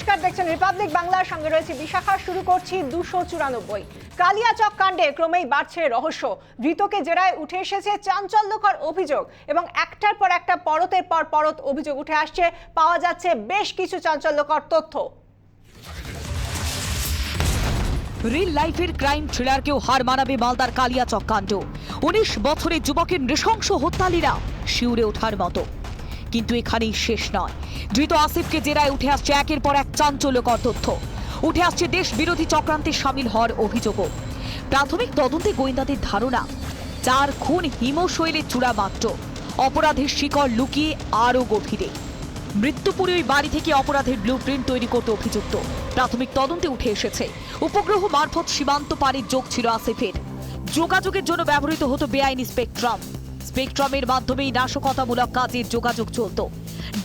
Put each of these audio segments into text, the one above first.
নমস্কার, দেখছেন রিপাবলিক বাংলার সঙ্গে রয়েছে বিশাখা। শুরু করছি 294। কালিয়াচক কাণ্ডে ক্রমেই বাড়ছে রহস্য। ধৃতকে জেরায় উঠে এসেছে চাঞ্চল্যকর অভিযোগ এবং একটার পর একটা পরতের পর পরত অভিযোগ উঠে আসছে। পাওয়া যাচ্ছে বেশ কিছু চাঞ্চল্যকর তথ্য। রিল লাইফের ক্রাইম থ্রিলারকেও হার মানাবে মালদার কালিয়াচক কাণ্ড। 19 বছরের যুবকের নৃশংস হত্যালীরা শিউরে ওঠার মতো। কিন্তু এখানেই শেষ নয়। ধৃত আসিফকে জেরায় উঠে আসছে একের পর এক চাঞ্চল্যকর তথ্য। উঠে আসছে দেশ বিরোধী চক্রান্তে সামিল হওয়ার অভিযোগও। প্রাথমিক তদন্তে গোয়েন্দাদের ধারণা, 4 খুন হিমশৈলের চূড়া মাত্র। অপরাধের শিকড় লুকিয়ে আরও গভীরে। মৃত্যুপুরে ওই বাড়ি থেকে অপরাধের ব্লুপ্রিন্ট তৈরি করতে অভিযুক্ত। প্রাথমিক তদন্তে উঠে এসেছে উপগ্রহ মারফত সীমান্ত পাড়ির যোগ ছিল আসিফের। যোগাযোগের জন্য ব্যবহৃত হতো বেআইনি স্পেকট্রামের মাধ্যমেই নাশকতামূলক কাজের যোগাযোগ চলত।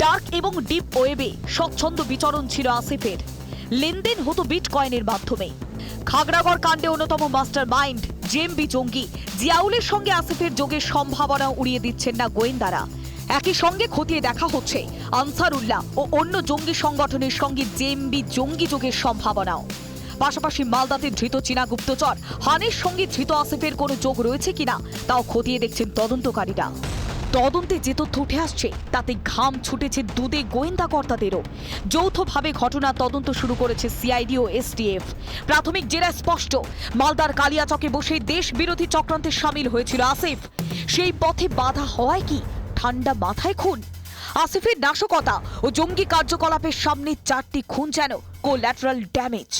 ডার্ক এবং ডিপ ওয়েবে স্বচ্ছন্দ বিচরণ ছিল আসিফের। লেনদেন হতো বিটকয়েনের মাধ্যমে। খাগড়াগড় কাণ্ডে অন্যতম মাস্টার মাইন্ড জেএমবি জঙ্গি জিয়াউলের সঙ্গে আসিফের যোগের সম্ভাবনা উড়িয়ে দিচ্ছেন না গোয়েন্দারা। একই সঙ্গে খতিয়ে দেখা হচ্ছে আনসারুল্লাহ ও অন্য জঙ্গি সংগঠনের সঙ্গে জেএমবি জঙ্গি যোগের সম্ভাবনাও। পাশাপাশি মালদাতে ধৃত চীনা গুপ্তচর হানের সঙ্গে ধৃত আসিফের কোনো যোগ রয়েছে কিনা তাও খতিয়ে দেখছেন তদন্তকারীরা। তদন্তে যে তথ্য উঠে আসছে তাতে ঘাম ছুটেছে দুদে গোয়েন্দা কর্তাদেরও। যৌথভাবে ঘটনা তদন্ত শুরু করেছে সিআইডি ও এসটিএফ। প্রাথমিক জেরায় স্পষ্ট, মালদার কালিয়াচকে বসে দেশ বিরোধী চক্রান্তে সামিল হয়েছিল আসিফ। সেই পথে বাধা হওয়ায় কি ঠান্ডা মাথায় খুন? আসিফের নাশকতা ও জঙ্গি কার্যকলাপের সামনে 4টি খুন যেন কোল্যাটারাল ড্যামেজ।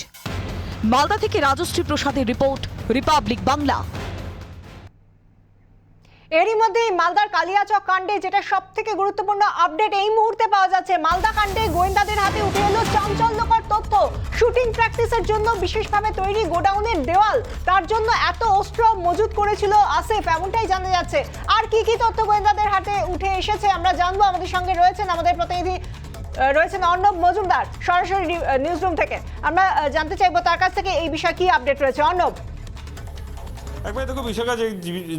মালদা থেকে রাজশ্রী প্রসাদের রিপোর্ট, রিপাবলিক বাংলা। এরই মধ্যে মালদার কালিয়াচক কাণ্ডে যেটা সব থেকে গুরুত্বপূর্ণ আপডেট এই মুহূর্তে পাওয়া যাচ্ছে, মালদা কাণ্ডে গোয়েন্দাদের হাতে উঠে এলো চাঞ্চল্যকর তথ্য। শুটিং প্র্যাকটিসের জন্য বিশেষভাবে তৈরি গোডাউনের দেওয়াল, তার জন্য এত অস্ত্র মজুত করেছিল আসিফ, এমনটাই জানা যাচ্ছে। আর কি কি তথ্য গোয়েন্দাদের হাতে উঠে এসেছে আমরা জানবো। আমাদের সঙ্গে রয়েছেন আমাদের প্রতিনিধি রয়েছেন অর্ণব মজুমদার সরাসরি নিউজরুম থেকে। আমরা জানতে চাইবো তার কাছ থেকে এই বিষয়ে কি আপডেট রয়েছে। অর্ণব, একবার দেখো বিষয়টা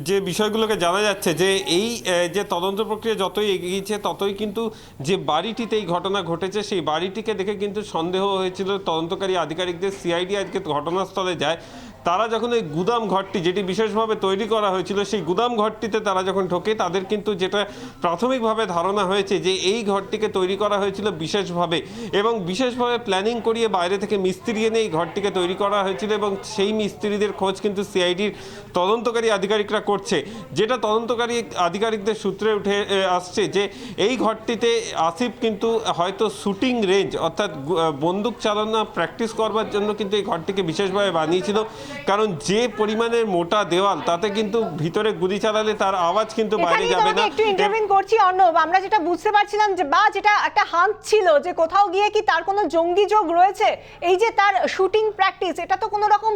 যে বিষয়গুলোকে জানা যাচ্ছে যে এই যে তদন্ত প্রক্রিয়া যতই এগিয়েছে ততই কিন্তু যে বাড়িটিতে এই ঘটনা ঘটেছে সেই বাড়িটিকে দেখে কিন্তু সন্দেহ হয়েছিল তদন্তকারী আধিকারিকদের। সিআইডি আজকে ঘটনাস্থলে যায়। তারা যখন এই গুদাম ঘরটি যেটি বিশেষভাবে তৈরি করা হয়েছিল সেই গুদাম ঘরটিতে তারা যখন ঢোকে, তাদের কিন্তু যেটা প্রাথমিকভাবে ধারণা হয়েছে যে এই ঘরটিকে তৈরি করা হয়েছিল বিশেষভাবে এবং বিশেষভাবে প্ল্যানিং করিয়ে বাইরে থেকে মিস্ত্রি এনে এই ঘরটিকে তৈরি করা হয়েছিল এবং সেই মিস্ত্রিদের খোঁজ কিন্তু সিআইডির তদন্তকারী আধিকারিকরা করছে। যেটা তদন্তকারী আধিকারিকদের সূত্রে উঠে আসছে যে এই ঘরটিতে আসিফ কিন্তু হয়তো শুটিং রেঞ্জ অর্থাৎ বন্দুক চালানো প্র্যাকটিস করবার জন্য কিন্তু এই ঘরটিকে বিশেষভাবে বানিয়েছিল। কারণ যে পরিমাণের মোটা দেওয়াল, তাতে কিন্তু ভিতরে গুলি চালালে তার আওয়াজ কিন্তু বাইরে যাবে না। একটু ইন্টারভিউ করছি অর্ণব, আমরা যেটা বুঝতে পারছিলাম যে বা যেটা একটা হান্ট ছিল যে কোথাও গিয়ে কি তার কোনো জঙ্গি যোগ রয়েছে। এই যে তার শুটিং প্র্যাকটিস, এটা তো কোনো রকম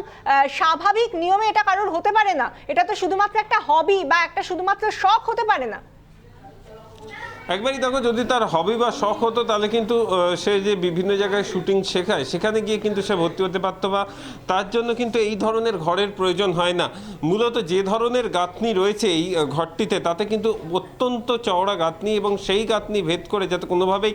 স্বাভাবিক নিয়মে এটা কারোর হতে পারে না। এটা তো শুধুমাত্র একটা হবি বা একটা শুধুমাত্র শখ হতে পারে না। একবারই দেখো, যদি তার হবি বা শখ হতো তাহলে কিন্তু সে যে বিভিন্ন জায়গায় শুটিং শেখায় সেখানে গিয়ে কিন্তু সে ভর্তি হতে পারতো, বা তার জন্য কিন্তু এই ধরনের ঘরের প্রয়োজন হয় না। মূলত যে ধরনের গাঁথনি রয়েছে এই ঘরটিতে তাতে কিন্তু অত্যন্ত চওড়া গাঁথনি এবং সেই গাঁথনি ভেদ করে যাতে কোনোভাবেই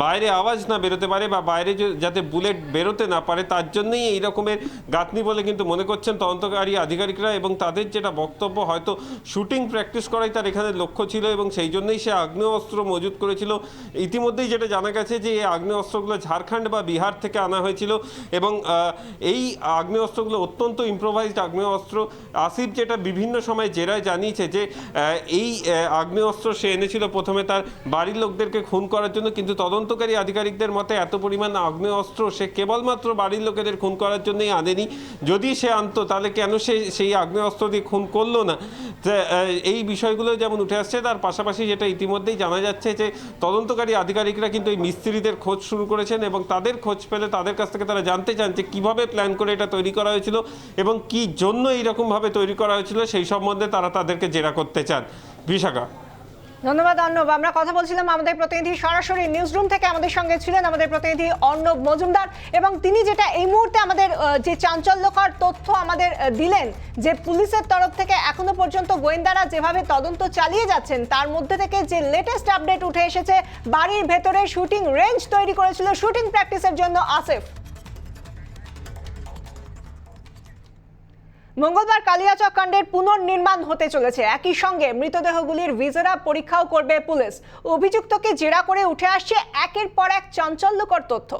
বাইরে আওয়াজ না বেরোতে পারে বা বাইরে যাতে বুলেট বেরোতে না পারে, তার জন্যই এই রকমের গাঁথনি বলে কিন্তু মনে করছেন তদন্তকারী আধিকারিকরা। এবং তাদের যেটা বক্তব্য, হয়তো শুটিং প্র্যাকটিস করাই তার এখানে লক্ষ্য ছিল এবং সেই জন্যই সে আগ্নেয়াস্ত্র মজুত করেছিল। ইতিমধ্যেই যেটা জানা গেছে যে এই আগ্নেয়াস্ত্রগুলো ঝাড়খণ্ড বা বিহার থেকে আনা হয়েছিল এবং এই আগ্নেয়াস্ত্রগুলো অত্যন্ত ইম্প্রোভাইজড আগ্নেয়াস্ত্র। আসিফ যেটা বিভিন্ন সময় জেরায় জানিয়েছে যে এই আগ্নেয়াস্ত্র সে এনেছিল প্রথমে তার বাড়ির লোকদেরকে খুন করার জন্য, কিন্তু তদন্তকারী আধিকারিকদের মতে এত পরিমাণ আগ্নেয়াস্ত্র সে কেবলমাত্র বাড়ির লোকেদের খুন করার জন্যই আনেনি। যদি সে আনতো তাহলে কেন সে সেই আগ্নেয়াস্ত্র দিয়ে খুন করলো না? এই বিষয়গুলো যেমন উঠে আসছে, তার পাশাপাশি যেটা ইতিমধ্যেই জানা যাচ্ছে যে তদন্তকারী আধিকারিকরা কিন্তু এই মিস্ত্রিদের খোঁজ শুরু করেছেন এবং তাদের খোঁজ পেলে তাদের কাছ থেকে তারা জানতে চান যে কীভাবে প্ল্যান করে এটা তৈরি করা হয়েছিল এবং কী জন্য এইরকমভাবে তৈরি করা হয়েছিল সেই সম্বন্ধে তারা তাদেরকে জেরা করতে চান। বিশাখা। ধন্যবাদ অর্ণব। আমরা কথা বলছিলাম আমাদের প্রতিনিধি সরাসরি নিউজ রুম থেকে, আমাদের সঙ্গে ছিলেন আমাদের প্রতিনিধি অর্ণব মজুমদার, এবং তিনি যেটা এই মুহূর্তে আমাদের যে চাঞ্চল্যকর তথ্য আমাদের দিলেন, যে পুলিশের তরফ থেকে এখনো পর্যন্ত গোয়েন্দারা যেভাবে তদন্ত চালিয়ে যাচ্ছেন, তার মধ্যে থেকে যে লেটেস্ট আপডেট উঠে এসেছে, বাড়ির ভেতরে শুটিং রেঞ্জ তৈরি করেছিল শুটিং প্র্যাকটিসের জন্য আসিফ। মঙ্গলবার কালিয়াচক কাণ্ডের পুনর্নির্মাণ হতে চলেছে। একই সঙ্গে মৃতদেহগুলির ভিজেরা পরীক্ষাও করবে পুলিশ। অভিযুক্তকে জেরা করে উঠে আসছে একের পর এক চাঞ্চল্যকর তথ্য।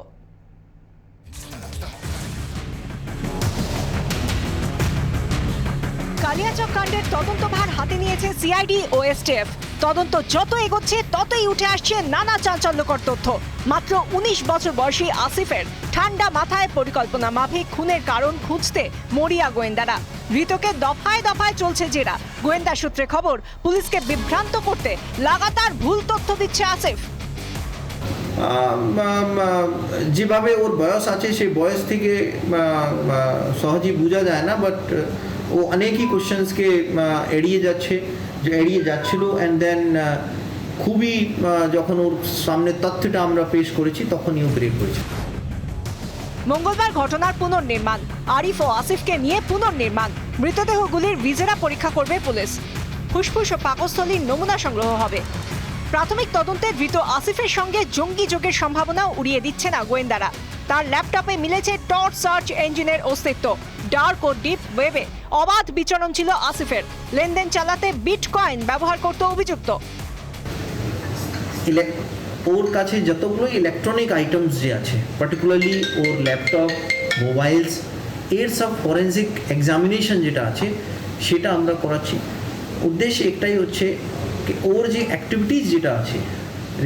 কালিয়াচক কাণ্ডের তদন্তভার হাতে নিয়েছে সিআইডি ও এসটিএফ। তদন্ত যত এগোচ্ছে ততই উঠে আসছে নানা চাঞ্চল্যকর তথ্য। মাত্র 19 বছর বয়সী আসিফের ঠান্ডা মাথায় পরিকল্পনা মাফিক খুনের কারণ খুঁজতে মরিয়া গোয়েন্দারা। ধৃতকে দফায় দফায় চলছে জেরা। গোয়েন্দা সূত্রে খবর, পুলিশকে বিভ্রান্ত করতে লাগাতার ভুল তথ্য দিচ্ছে আসিফ। যেভাবে ওর বয়স আছে সেই বয়স থেকে সহজেই বোঝা যায় না, বাট ও অনেকই কোশ্চেন্সকে এড়িয়ে যাচ্ছিল। অ্যান্ড দেন খুবই যখন ওর সামনে তথ্যটা আমরা পেশ করেছি তখনই ও ব্রেক করেছে। মঙ্গলবার ঘটনার পুনর্নির্মাণ, আরিফ ও আসিফকে নিয়ে পুনর্নির্মাণ। মৃতদেহগুলির ভিজেরা পরীক্ষা করবে পুলিশ। ফুসফুস ও পাকস্থলীর নমুনা সংগ্রহ হবে। প্রাথমিক তদন্তে ধৃত আসিফের সঙ্গে জঙ্গি যোগের সম্ভাবনাও উড়িয়ে দিচ্ছে না গোয়েন্দারা। তার ল্যাপটপে মিলেছে টর্চ সার্চ ইঞ্জিনের অস্তিত্ব। ডার্ক ও ডিপ ওয়েবে অবাধ বিচরণ ছিল আসিফের। লেনদেন চালাতে বিটকয়েন ব্যবহার করত অভিযুক্ত। ওর কাছে যতগুলো ইলেকট্রনিক আইটেমস যে আছে, পার্টিকুলারলি ওর ল্যাপটপ, মোবাইলস, এর সব ফরেন্সিক এক্সামিনেশন যেটা আছে সেটা আমরা করাচ্ছি। উদ্দেশ্য একটাই হচ্ছে कि और जो एक्टिविटीज़ যেটা আছে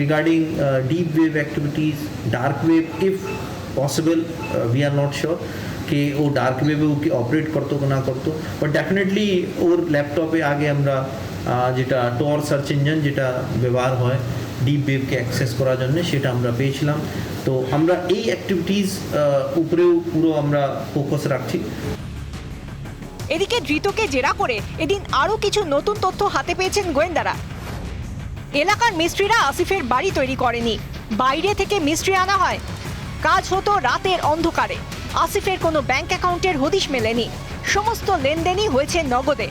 regarding deep wave activities, dark wave, if possible we are not sure कि वो डार्क वेवे কি অপারেট করতো না করতো, বাট ডেফিনেটলি ওর ল্যাপটপে আগে আমরা যেটা টর সার্চ ইঞ্জিন যেটা ব্যবহার হয় ডিপ ওয়েভকে অ্যাক্সেস করার জন্য সেটা আমরা পেয়েছিলাম। তো আমরা এই অ্যাক্টিভিটিস উপরেও পুরো আমরা ফোকাস রাখছি। এদিকে ধৃতকে জেরা করে এদিন আরো কিছু নতুন তথ্য হাতে পেয়েছেন গোয়েন্দারা। এলাকার মিস্ত্রিরা আসিফের বাড়ি তৈরি করেনি, বাইরে থেকে মিস্ত্রি আনা হয়। কাজ হতো রাতের অন্ধকারে। আসিফের কোনো ব্যাংক অ্যাকাউন্টের হদিশ মেলেনি। সমস্ত লেনদেনই হয়েছে নগদে।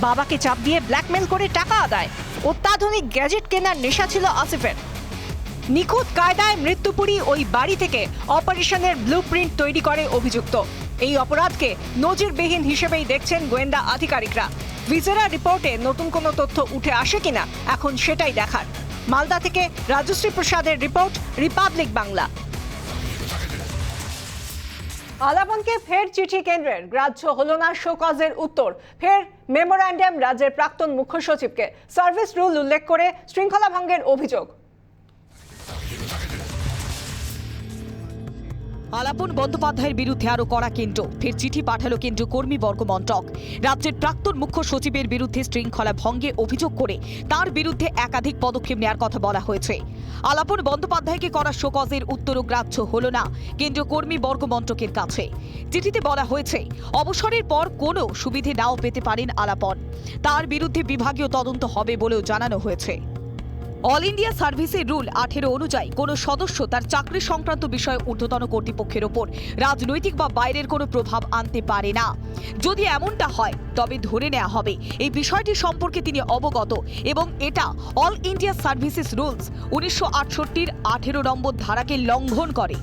বাবাকে চাপ দিয়ে ব্ল্যাকমেল করে টাকা আদায়। অত্যাধুনিক গ্যাজেট কেনার নেশা ছিল আসিফের। নিখুঁত কায়দায় মৃত্যুপুরী ওই বাড়ি থেকে অপারেশনের ব্লুপ্রিন্ট তৈরি করে অভিযুক্ত। এই অপরাধকে নজিরবিহীন হিসেবেই দেখছেন গোয়েন্দা আধিকারিকরা। ভিজেরা রিপোর্টে নতুন কোনো তথ্য উঠে আসে কিনা এখন সেটাই দেখার। মালদা থেকে রাজশ্রী প্রসাদের রিপোর্ট, রিপাবলিক বাংলা। আলাপনকে ফের চিঠি কেন্দ্রের, গ্রাহ্য হলো না শোকজের উত্তর। ফের মেমোরান্ডাম রাজ্যের প্রাক্তন মুখ্য সচিবকে, সার্ভিস রুল উল্লেখ করে শৃঙ্খলা ভঙ্গের অভিযোগ। আলাপন বন্দ্যোপাধ্যায়ের বিরুদ্ধে আরো কড়া কেন্দ্র, ফের চিঠি পাঠালো কেন্দ্র কর্মীবর্গ মন্ত্রক। রাজ্যের প্রাক্তন মুখ্য সচিবের বিরুদ্ধে শৃঙ্খলা ভঙ্গে অভিযোগ করে তার বিরুদ্ধে একাধিক পদক্ষেপ নেওয়ার কথা বলা হয়েছে। আলাপন বন্দ্যোপাধ্যায়কে করা শোকজের উত্তরও গ্রাহ্য হলো না কেন্দ্রীয় কর্মীবর্গ মন্ত্রকের কাছে। চিঠিতে বলা হয়েছে অবসরের পর কোনো সুবিধে নাও পেতে পারেন আলাপন। তার বিরুদ্ধে বিভাগীয় তদন্ত হবে বলেও জানানো হয়েছে। অল ইন্ডিয়া সার্ভিসের রুল 18 অনুযায়ী কোনো সদস্য তার চাকরি সংক্রান্ত বিষয়ে ঊর্ধ্বতন কর্তৃপক্ষের ওপর রাজনৈতিক বা বাইরের কোনো প্রভাব আনতে পারে না। যদি এমনটা হয় তবে ধরে নেওয়া হবে এই বিষয়টি সম্পর্কে তিনি অবগত এবং এটা অল ইন্ডিয়া সার্ভিসেস রুলস 1968-র 18 নম্বর ধারাকে লঙ্ঘন করে।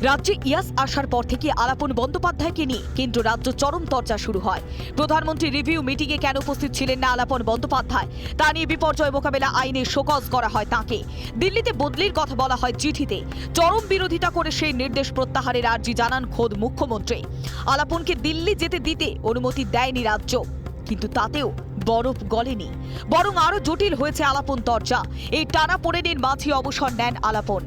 রাজ্যে ইয়াস আসার পর থেকে আলাপন বন্দ্যোপাধ্যায়কে নিয়ে কেন্দ্র রাজ্য চরম চর্চা শুরু হয়। প্রধানমন্ত্রী রিভিউ মিটিংয়ে কেন উপস্থিত ছিলেন না আলাপন বন্দ্যোপাধ্যায়, তা নিয়ে বিপর্যয় মোকাবেলা আইনে শোকজ করা হয় তাঁকে। দিল্লিতে বদলির কথা বলা হয় চিঠিতে। চরম বিরোধিতা করে সেই নির্দেশ প্রত্যাহারের আর্জি জানান খোদ মুখ্যমন্ত্রী। আলাপনকে দিল্লি যেতে দিতে অনুমতি দেয়নি রাজ্য, কিন্তু তাতেও বরফ গলেনি, বরং আরো জটিল হয়েছে আলাপন চর্চা। এই টানাপোড়েনের মাঝে অবসর নেন আলাপন।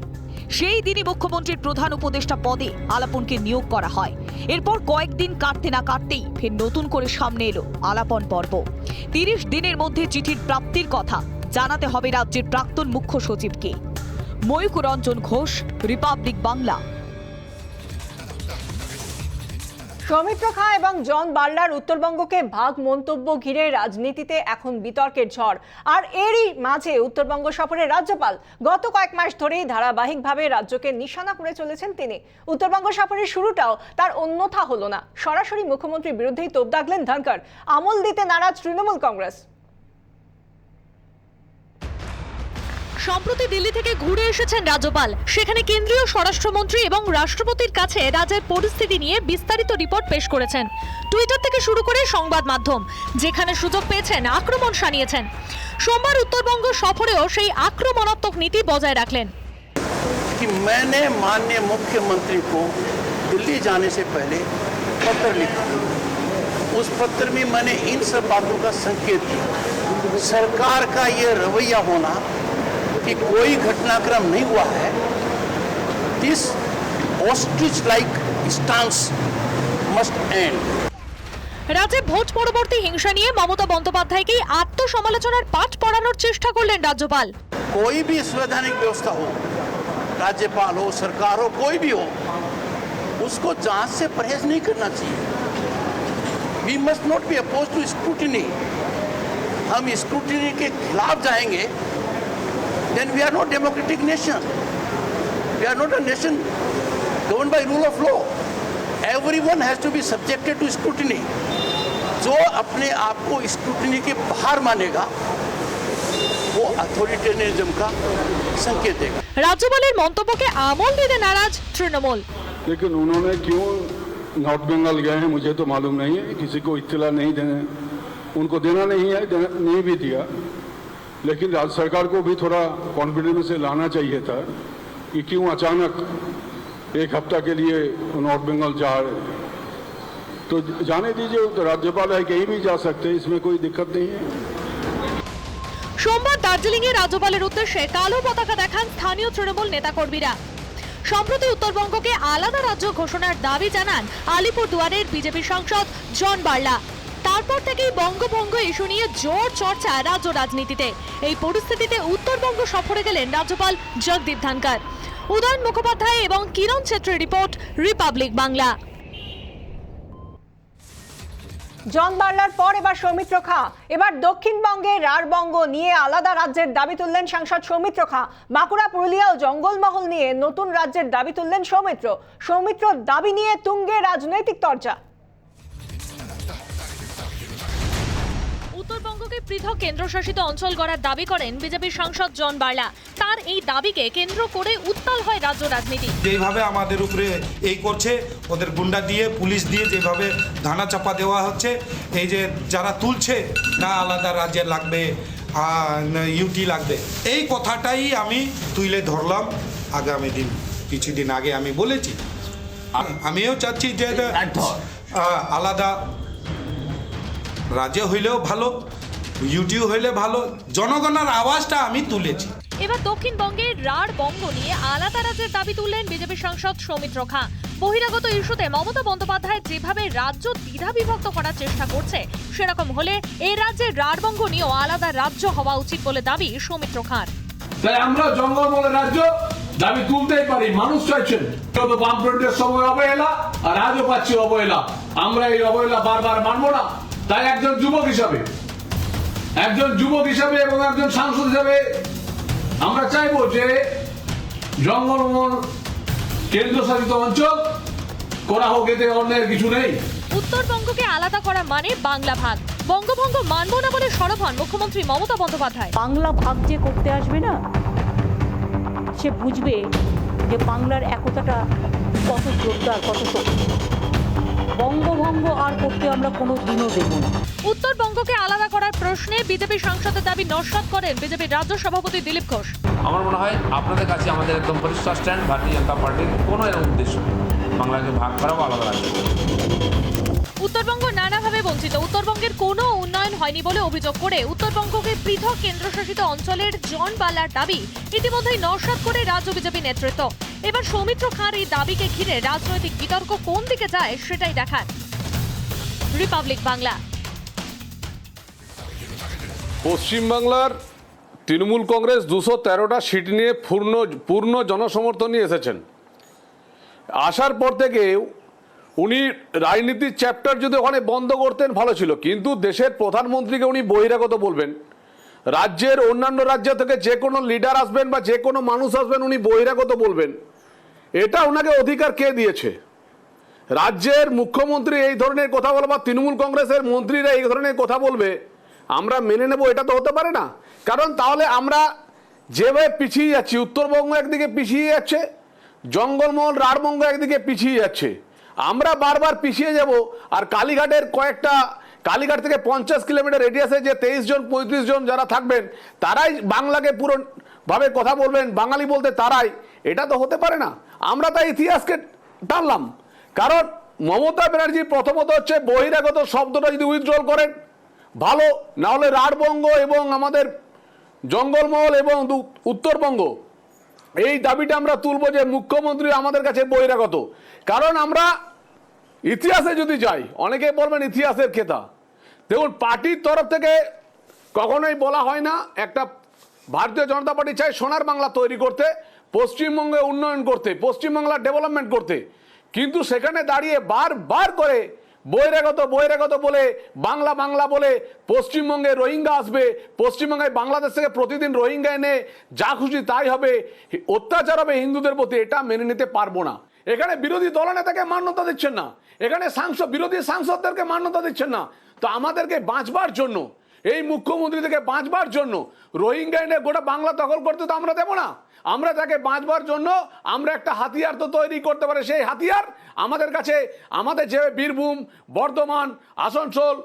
সেই দিনই মুখ্যমন্ত্রীর প্রধান উপদেষ্টা পদে আলাপনকে নিয়োগ করা হয়। এরপর কয়েকদিন কাটতে না কাটতেই ফের নতুন করে সামনে এলো আলাপন পর্ব। 30 দিনের মধ্যে চিঠির প্রাপ্তির কথা জানাতে হবে রাজ্যের প্রাক্তন মুখ্য সচিবকে। ময়ূক রঞ্জন ঘোষ, রিপাবলিক বাংলা। সৌমিত্র খাঁ এবং জন বার্লার উত্তরবঙ্গকে ভাগ মন্তব্য ঘিরে রাজনীতিতে এখন বিতর্কের ঝড়। আর এরই মাঝে উত্তরবঙ্গ সফরে রাজ্যপাল গত কয়েক মাস ধরেই ধারাবাহিকভাবে রাজ্যকে নিশানা করে চলেছেন তিনি। উত্তরবঙ্গ সফরের শুরুটাও তার অন্যথা হলো না, সরাসরি মুখ্যমন্ত্রীর বিরুদ্ধেই তোপ দাগলেন ধনখড়। আমল দিতে নারাজ তৃণমূল কংগ্রেস। সম্প্রতি দিল্লি থেকে ঘুরে এসেছেন রাজ্যপাল। সেখানে কেন্দ্রীয় স্বরাষ্ট্রমন্ত্রী এবং রাষ্ট্রপতির কাছে রাজ্যের পরিস্থিতি নিয়ে বিস্তারিত রিপোর্ট পেশ করেছেন। টুইটার থেকে শুরু করে সংবাদ মাধ্যম যেখানে সুযোগ পেয়েছেন আক্রমণ শানিয়েছেন। সোমবার উত্তরবঙ্গ সফরেও সেই আক্রমণাত্মক নীতি বজায় রাখলেন। कि मैंने माननीय मुख्यमंत्री को दिल्ली जाने से पहले पत्र लिखा। उस पत्र में मैंने इन सब बातों का संकेत दिया। सरकार का ये रवैया होना कि कोई घटनाक्रम नहीं हुआ है, this ostrich like stance must and. রাজ্যে ভোট পরবর্তী হিংসা নিয়ে মমতা বন্দ্যোপাধ্যায়কেই আত্মসমালোচনার পাঠ পড়ানোর চেষ্টা করলেন রাজ্যপাল। कोई भी संवैधानिक व्यवस्था हो, राज्यपाल हो, सरकार हो, कोई भी हो, उसको जांच से परहेज नहीं करना चाहिए। We must not be oppose to scrutiny. हम स्क्रूटिनी के खिलाफ जाएंगे, then we are not democratic nation. We are not a nation govern by rule of law. Everyone has to be subjected to scrutiny. जो अपने आप को scrutiny के बाहर मानेगा वो अथॉरिटेरियनिज्म का संकेत देगा। রাজ্যপালের মন্তব্যকে আমল দিতে নারাজ তৃণমূল। लेकिन उन्होंने क्यों नॉर्थ बंगाल गए हैं मुझे तो मालूम नहीं है, किसी को इत्तला नहीं देने, उनको देना नहीं है, नहीं भी दिया। लेकिन राज्य सरकार को भी थोड़ा कॉन्फिडेंस से लाना चाहिए था कि क्यों अचानक एक हफ्ता के लिए नॉर्थ बंगाल जा रहे हैं। तो जाने दीजिए, तो राज्यपाल है कहीं भी जा सकते हैं, इसमें कोई दिक्कत नहीं है। সোমবার দার্জিলিংয়ে রাজ্যপালের উদ্দেশ্যে কালো পতাকা দেখান স্থানীয় তৃণমূল নেতাকর্মীরা। সম্প্রতি উত্তরবঙ্গকে আলাদা রাজ্য ঘোষণার দাবি জানান আলিপুরদুয়ারের বিজেপি সাংসদ জন বার্লা। তারপর থেকেই বঙ্গভঙ্গ ইস্যু নিয়ে জোর চর্চা রাজ্য রাজনীতিতে। এই পরিস্থিতিতে উত্তরবঙ্গ সফরে গেলেন রাজ্যপাল জগদীপ ধনখড়। উদয়ন মুখোপাধ্যায় এবং কিরণ ছেত্রীর রিপোর্ট, রিপাবলিক বাংলা। জন বার্লার পর এবার সৌমিত্র খাঁ। এবার দক্ষিণবঙ্গে রাঢ়বঙ্গ নিয়ে আলাদা রাজ্যের দাবি তুললেন সাংসদ সৌমিত্র খাঁ। বাঁকুড়া, পুরুলিয়া ও জঙ্গলমহল নিয়ে নতুন রাজ্যের দাবি তুললেন সৌমিত্রর দাবি নিয়ে তুঙ্গে রাজনৈতিক চর্চা। উত্তরবঙ্গকে পৃথক কেন্দ্রশাসিত অঞ্চল গড়ার দাবি করেন বিজেপির সাংসদ জন বার্লা। তার এই দাবিকে কেন্দ্র করে উত্তাল হয় রাজ্য রাজনীতি। যেভাবে আমাদের উপরে এই করছে, ওদের গুন্ডা দিয়ে, পুলিশ দিয়ে যেভাবে ধানা চাপা দেওয়া হচ্ছে, এই যে যারা তুলছে না আলাদা রাজ্যে লাগবে, ইউটি লাগবে, এই কথাটাই আমি তুলে ধরলাম আগামী দিন। কিছুদিন আগে আমি বলেছি, আমিও চাচ্ছি যে আলাদা রাজ্য হইলেও ভালো, ইউটিউ হইলে ভালো, জনগণের আওয়াজটা আমি তুলেছি। এবার দক্ষিণবঙ্গের রাঢ়বঙ্গ নিয়ে আলাদা রাজ্যের দাবি তুললেন বিজেপি সাংসদ সৌমিত্র খাঁ। বহিরাগত ইস্যুতে মমতা বন্দ্যোপাধ্যায় যেভাবে রাজ্য দ্বিধা বিভক্ত করার চেষ্টা করছে, সেরকম হলে এই রাজ্যের রাঢ়বঙ্গ নিয়েও আলাদা রাজ্য হওয়া উচিত বলে দাবি সৌমিত্র খাঁর। তাই আমরা জঙ্গলমহলের রাজ্য দাবি তুলতেই পারি। মানুষ চাইছেন, তবে বামফ্রন্টের সময় অবহেলা আর আজও পাচ্ছি অবহেলা। আমরা এই অবহেলা বারবার মানব না। তাই একজন যুবক হিসাবে এবং একজন সাংসদ হিসাবে আমরা চাইবো যে জঙ্গলমহল কেন্দ্রশাসিত অঞ্চল করা হোক, এতে অন্যের কিছু নেই। উত্তরবঙ্গকে আলাদা করা মানে বাংলা ভাগ। বঙ্গভঙ্গ মানব না বলে সরব হন মুখ্যমন্ত্রী মমতা বন্দ্যোপাধ্যায়। বাংলা ভাগ যে করতে আসবে না, সে বুঝবে যে বাংলার একতাটা কত জোরদার, কত শক্তি। বঙ্গভঙ্গ আর করতে আমরা কোনো দিনও দেব না। উত্তরবঙ্গকে আলাদা করার প্রশ্নে বিজেপি সাংসদের দাবি নস্যাৎ করেন বিজেপির রাজ্য সভাপতি দিলীপ ঘোষ। আমার মনে হয় আপনাদের কাছে আমাদের একদম পরিষ্কার স্ট্যান্ড, ভারতীয় জনতা পার্টির কোনো এরকম উদ্দেশ্য নেই বাংলাকে ভাগ করাও আলাদা রাজ্য। উত্তরবঙ্গ নানাভাবে বঞ্চিত। উত্তরবঙ্গের কোনো উন্নয়ন হয়নি বলে অভিযোগ করে উত্তরবঙ্গকে পৃথক কেন্দ্রশাসিত অঞ্চলের জন বার্লার দাবি ইতিমধ্যেই নস্যাৎ করে রাজ্য বিজেপি নেতৃত্ব। এবার সৌমিত্র খাঁর এই দাবিকে ঘিরে রাজনৈতিক বিতর্ক কোন দিকে যায় সেটাই দেখার। রিপাবলিক বাংলা। পশ্চিমবাংলার তৃণমূল কংগ্রেস 213টা সিট নিয়ে পূর্ণ জনসমর্থন নিয়ে এসেছেন। আসার পর থেকে উনি রাজনীতির চ্যাপ্টার যদি ওখানে বন্ধ করতেন ভালো ছিল, কিন্তু দেশের প্রধানমন্ত্রীকে উনি বহিরাগত বলবেন, রাজ্যের অন্যান্য রাজ্য থেকে যে কোনো লিডার আসবেন বা যে কোনো মানুষ আসবেন উনি বহিরাগত বলবেন, এটা ওনাকে অধিকার কে দিয়েছে? রাজ্যের মুখ্যমন্ত্রী এই ধরনের কথা বলে বা তৃণমূল কংগ্রেসের মন্ত্রীরা এই ধরনের কথা বলবে, আমরা মেনে নেব? এটা তো হতে পারে না। কারণ তাহলে আমরা যেভাবে পিছিয়ে যাচ্ছি, উত্তরবঙ্গ একদিকে পিছিয়ে যাচ্ছে, জঙ্গলমহল রাঢ়বঙ্গ একদিকে পিছিয়ে যাচ্ছে, আমরা বারবার পিছিয়ে যাব। আর কালীঘাটের কালীঘাট থেকে 50 কিলোমিটার রেডিয়াসে যে 23 জন 35 জন যারা থাকবেন তারাই বাংলাকে পুরোভাবে কথা বলবেন, বাঙালি বলতে তারাই, এটা তো হতে পারে না। আমরা তাই ইতিহাসকে টানলাম। কারণ মমতা ব্যানার্জি প্রথমত হচ্ছে বহিরাগত শব্দটা যদি উইথড্রল করেন ভালো, না হলে রাঢ়বঙ্গ এবং আমাদের জঙ্গলমহল এবং উত্তরবঙ্গ এই দাবিটা আমরা তুলব যে মুখ্যমন্ত্রী আমাদের কাছে বহিরাগত। কারণ আমরা ইতিহাসে যদি যাই, অনেকে বলবেন ইতিহাসের খেতা, দেখুন পার্টির তরফ থেকে কখনোই বলা হয় না একটা ভারতীয় জনতা পার্টি চায় সোনার বাংলা তৈরি করতে, পশ্চিমবঙ্গে উন্নয়ন করতে, পশ্চিমবাংলার ডেভেলপমেন্ট করতে, কিন্তু সেখানে দাঁড়িয়ে বারবার করে বহিরাগত বলে বাংলা বলে পশ্চিমবঙ্গে রোহিঙ্গা আসবে, পশ্চিমবঙ্গে বাংলাদেশ থেকে প্রতিদিন রোহিঙ্গা এনে যা খুশি তাই হবে, অত্যাচার হবে হিন্দুদের প্রতি, এটা মেনে নিতে পারবো না। এখানে বিরোধী দলনেতাকে মান্যতা দিচ্ছেন না, এখানে বিরোধী সাংসদদেরকে মান্যতা দিচ্ছেন না। তো আমাদেরকে বাঁচবার জন্য, এই মুখ্যমন্ত্রী থেকে বাঁচবার জন্য রোহিঙ্গা এনে গোটা বাংলা দখল করতে তো আমরা দেবো না। আমরা তাকে বাঁচবার জন্য আমরা একটা হাতিয়ার তো তৈরি করতে পারি। সেই হাতিয়ার আমাদের কাছে, আমাদের যে বীরভূম, বর্ধমান, আসানসোল,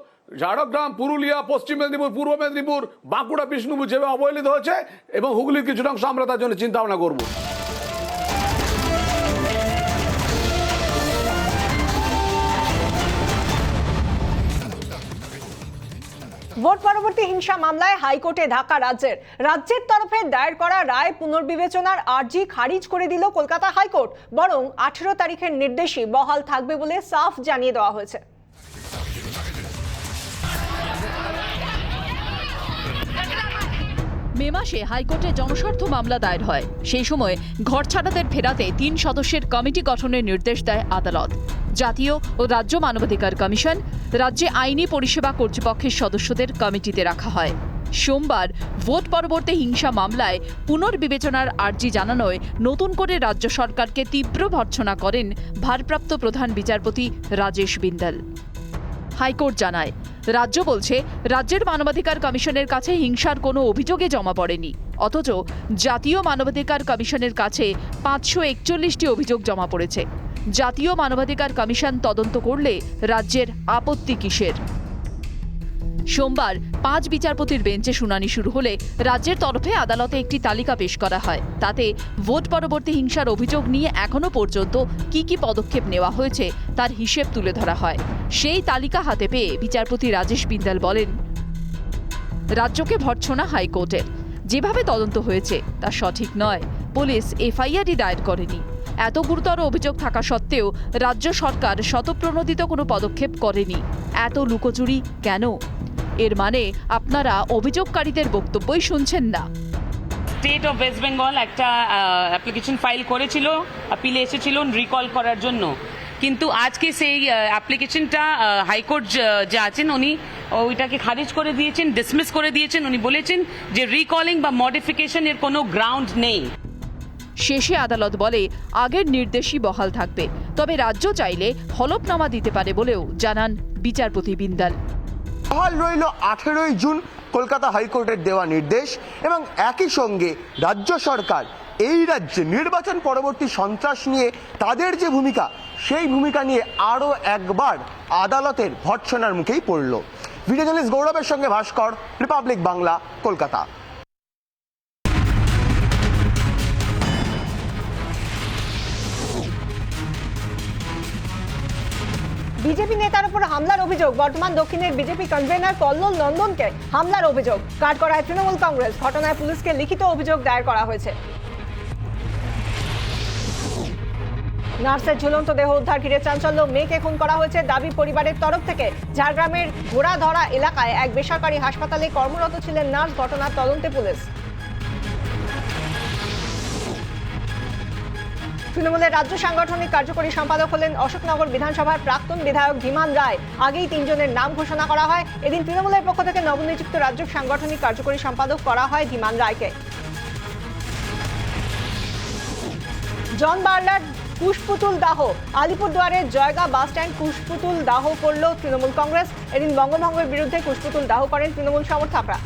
ঝাড়গ্রাম, পুরুলিয়া, পশ্চিম মেদিনীপুর, পূর্ব মেদিনীপুর, বাঁকুড়া, বিষ্ণুপুর যেভাবে অবহেলিত হয়েছে এবং হুগলির কিছুটা অংশ আমরা তার জন্য চিন্তা ভাবনা করবো। ভোট পরবর্তী হিংসা মামলায় হাইকোর্টে ধাক্কা রাজ্যের তরফে দায়ের করা রায় পুনর্বিবেচনার আর্জি খারিজ করে দিল কলকাতা হাইকোর্ট। বরং 18 তারিখের নির্দেশই বহাল থাকবে বলে সাফ জানিয়ে দেওয়া হয়েছে। মে মাসে হাইকোর্টে জনস্বার্থ মামলা দায়ের হয়। সেই সময় ঘর ছাড়াদের ফেরাতে 3 সদস্যের কমিটি গঠনের নির্দেশ দেয় আদালত। জাতীয় ও রাজ্য মানবাধিকার কমিশন, রাজ্যে আইনি পরিষেবা কর্তৃপক্ষের সদস্যদের কমিটিতে রাখা হয়। সোমবার ভোট পরবর্তী হিংসা মামলায় পুনর্বিবেচনার আর্জি জানানোয় নতুন করে রাজ্য সরকারকে তীব্র ভর্ৎসনা করেন ভারপ্রাপ্ত প্রধান বিচারপতি রাজেশ বিন্দাল। হাইকোর্ট জানায়, রাজ্য বলছে রাজ্যের মানবাধিকার কমিশনের কাছে হিংসার কোনো অভিযোগই জমা পড়েনি, অথচ জাতীয় মানবাধিকার কমিশনের কাছে 541টি অভিযোগ জমা পড়েছে। জাতীয় মানবাধিকার কমিশন তদন্ত করলে রাজ্যের আপত্তি কিসের? সোমবার 5 বিচারপতির বেঞ্চে শুনানি শুরু হলে রাজ্যের তরফে আদালতে একটি তালিকা পেশ করা হয়। তাতে ভোট পরবর্তী হিংসার অভিযোগ নিয়ে এখনো পর্যন্ত কি পদক্ষেপ নেওয়া হয়েছে তার হিসেব তুলে ধরা হয়। সেই তালিকা হাতে পেয়ে বিচারপতি রাজেশ বিন্দাল বলেন, রাজ্যকে ভর্ৎসনা হাইকোর্টের। যেভাবে তদন্ত হয়েছে তা সঠিক নয়। পুলিশ এফআইআরই দায়ের করেনি। এত গুরুতর অভিযোগ থাকা সত্ত্বেও রাজ্য সরকার স্বতঃপ্রণোদিত কোনো পদক্ষেপ করেনি। এত লুকোচুরি কেন? এর মানে আপনারা অভিযোগকারীদের বক্তব্যই শুনছেন না। স্টেট অফ ওয়েস্ট বেঙ্গল একটা অ্যাপ্লিকেশন ফাইল করেছিল, আপিলে এসেছিল রিকল করার জন্য, কিন্তু আজকে সেই অ্যাপ্লিকেশনটা হাইকোর্ট যে আছেন উনি ওইটাকে খারিজ করে দিয়েছেন, ডিসমিস করে দিয়েছেন। উনি বলেছেন যে রিকলিং বা মডিফিকেশন এর কোনো গ্রাউন্ড নেই। শেষে আদালত বলে আগের নির্দেশই বহাল থাকবে, তবে রাজ্য চাইলে হলফনামা দিতে পারে বলেও জানান বিচারপতি বিন্দাল। বহাল রইল 18 জুন কলকাতা হাইকোর্টের দেওয়া নির্দেশ এবং একই সঙ্গে রাজ্য সরকার এই রাজ্যে নির্বাচন পরবর্তী সন্ত্রাস নিয়ে তাদের যে ভূমিকা, সেই ভূমিকা নিয়ে আরও একবার আদালতের ভর্ৎসনার মুখেই পড়ল। ভিডিও জার্নালিস্ট গৌরবের সঙ্গে ভাস্কর, রিপাবলিক বাংলা, কলকাতা। বিজেপি নেতার উপর হামলার অভিযোগ। বর্ধমান দক্ষিণের বিজেপি কনভেনার কল্লোল নন্দনকে হামলার অভিযোগ। কাঠগড়ায় তৃণমূল কংগ্রেস। ঘটনায় পুলিশকে লিখিত অভিযোগ দায়ের করা হয়েছে। নার্সের ঝুলন্ত দেহ উদ্ধার ঘিরে চাঞ্চল্য। মেয়েকে খুন করা হয়েছে দাবি পরিবারের তরফ থেকে। ঝাড়গ্রামের ঘোড়াধরা এলাকায় এক বেসরকারি হাসপাতালে কর্মরত ছিলেন নার্স। ঘটনার তদন্তে পুলিশ। তৃণমূলের রাজ্য সাংগঠনিক কার্যকরী সম্পাদক হলেন অশোকনগর বিধানসভার প্রাক্তন বিধায়ক ধীমান রায়। আগেই 3 জনের নাম ঘোষণা করা হয়। এদিন তৃণমূলের পক্ষ থেকে নবনিযুক্ত রাজ্য সাংগঠনিক কার্যকরী সম্পাদক করা হয় ধীমান রায়কে। জন বার্লার কুশপুতুল দাহ, আলিপুরদুয়ারের জয়গা বাস স্ট্যান্ড কুশপুতুল দাহ করল তৃণমূল কংগ্রেস। এদিন বঙ্গভঙ্গের বিরুদ্ধে কুশপুতুল দাহ করেন তৃণমূল সমর্থকরা।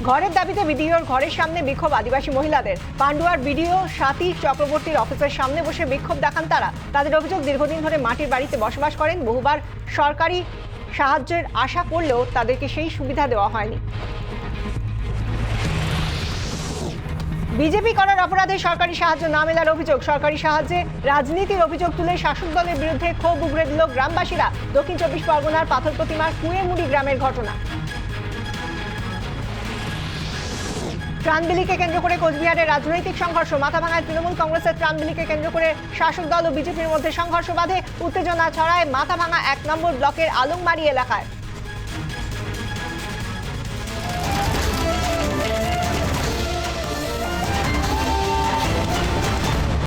ঘরের দাবিতে বিডিওর ঘরের সামনে বিক্ষোভ আদিবাসী মহিলাদের। পান্ডুয়ার বিডিও স্বাতী চক্রবর্তীর অফিসের সামনে বসে বিক্ষোভ দেখান তারা। তাদের অভিযোগ, দীর্ঘদিন ধরে মাটির বাড়িতে বসবাস করেন, বহুবার সরকারি সাহায্যের আশা করলেও তাদেরকে সেই সুবিধা দেওয়া হয়নি। বিজেপি করার অপরাধে সরকারি সাহায্য না মেলার অভিযোগ। সরকারি সাহায্যে রাজনীতির অভিযোগ তুলে শাসক দলের বিরুদ্ধে ক্ষোভ উগরে দিল গ্রামবাসীরা। দক্ষিণ 24 পরগনার পাথর প্রতিমার কুয়েমুড়ি গ্রামের ঘটনা। ত্রাণবিলিকে কেন্দ্র করে কোচবিহারের রাজনৈতিক সংঘর্ষ। মাথাভাঙায় তৃণমূল কংগ্রেসের ত্রাণবিলিকে কেন্দ্র করে শাসক দল ও বিজেপির মধ্যে সংঘর্ষ বাধে। উত্তেজনা ছড়ায় মাথাভাঙা 1 নম্বর ব্লকের আলংমারি এলাকায়।